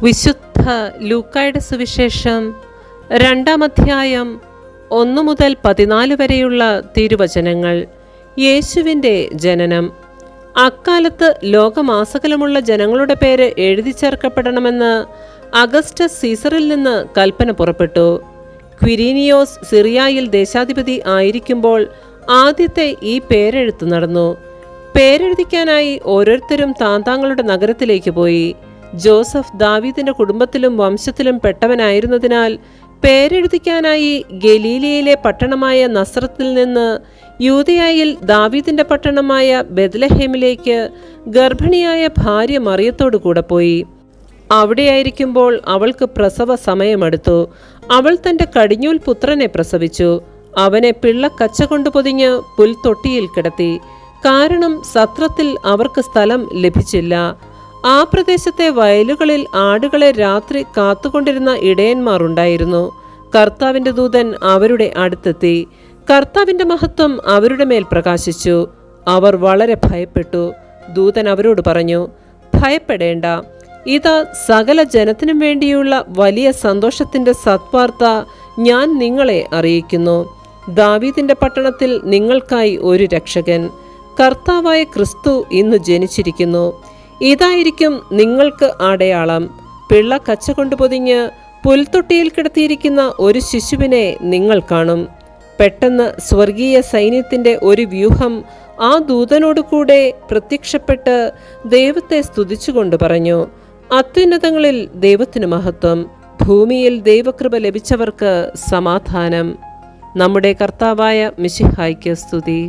വിശുദ്ധ ലൂക്കായുടെ സുവിശേഷം 2-ാം അധ്യായം 1 മുതൽ 14 വരെയുള്ള തിരുവചനങ്ങൾ. യേശുവിൻ്റെ ജനനം. അക്കാലത്ത് ലോകമാസകലമുള്ള ജനങ്ങളുടെ പേര് എഴുതി ചേർക്കപ്പെടണമെന്ന് അഗസ്റ്റസ് സീസറിൽ നിന്ന് കൽപ്പന പുറപ്പെട്ടു. ക്വിരീനിയോസ് സിറിയായിൽ ദേശാധിപതി ആയിരിക്കുമ്പോൾ ആദ്യത്തെ ഈ പേരെഴുത്ത് നടന്നു. പേരെഴുതിക്കാനായി ഓരോരുത്തരും താന്താങ്ങളുടെ നഗരത്തിലേക്ക് പോയി. ജോസഫ് ദാവീദിന്റെ കുടുംബത്തിലും വംശത്തിലും പെട്ടവനായിരുന്നതിനാൽ പേരെഴുതിക്കാനായി ഗലീലയിലെ പട്ടണമായ നസ്രത്തിൽ നിന്ന് യൂദയായിൽ ദാവീദിന്റെ പട്ടണമായ ബെത്ലഹേമിലേക്ക് ഗർഭിണിയായ ഭാര്യ മറിയത്തോടു കൂടെ പോയി. അവിടെയായിരിക്കുമ്പോൾ അവൾക്ക് പ്രസവ സമയമെടുത്തു. അവൾ തൻ്റെ കടിഞ്ഞൂൽ പുത്രനെ പ്രസവിച്ചു. അവനെ പിള്ളക്കച്ച കൊണ്ട് പൊതിഞ്ഞ് പുൽത്തൊട്ടിയിൽ കിടത്തി. കാരണം സത്രത്തിൽ അവർക്ക് സ്ഥലം ലഭിച്ചില്ല. ആ പ്രദേശത്തെ വയലുകളിൽ ആടുകളെ രാത്രി കാത്തുകൊണ്ടിരുന്ന ഇടയന്മാർ ഉണ്ടായിരുന്നു. കർത്താവിൻ്റെ ദൂതൻ അവരുടെ അടുത്തെത്തി. കർത്താവിൻ്റെ മഹത്വം അവരുടെ മേൽ പ്രകാശിച്ചു. അവർ വളരെ ഭയപ്പെട്ടു. ദൂതൻ അവരോട് പറഞ്ഞു, ഭയപ്പെടേണ്ട, ഇതാ സകല ജനത്തിനും വേണ്ടിയുള്ള വലിയ സന്തോഷത്തിൻ്റെ സത്വാർത്ത ഞാൻ നിങ്ങളെ അറിയിക്കുന്നു. ദാവീദിന്റെ പട്ടണത്തിൽ നിങ്ങൾക്കായി ഒരു രക്ഷകൻ, കർത്താവായ ക്രിസ്തു ഇന്ന് ജനിച്ചിരിക്കുന്നു. ഇതായിരിക്കും നിങ്ങൾക്ക് അടയാളം. പിള്ള കച്ച കൊണ്ട് പൊതിഞ്ഞ് പുൽത്തൊട്ടിയിൽ കിടത്തിയിരിക്കുന്ന ഒരു ശിശുവിനെ നിങ്ങൾ കാണും. പെട്ടെന്ന് സ്വർഗീയ സൈന്യത്തിൻ്റെ ഒരു വ്യൂഹം ആ ദൂതനോട് കൂടെ പ്രത്യക്ഷപ്പെട്ട് ദൈവത്തെ സ്തുതിച്ചുകൊണ്ട് പറഞ്ഞു, അത്യുന്നതങ്ങളിൽ ദൈവത്തിന് മഹത്വം, ഭൂമിയിൽ ദൈവകൃപ ലഭിച്ചവർക്ക് സമാധാനം. നമ്മുടെ കർത്താവായ മിശിഹായ്ക്ക് സ്തുതി.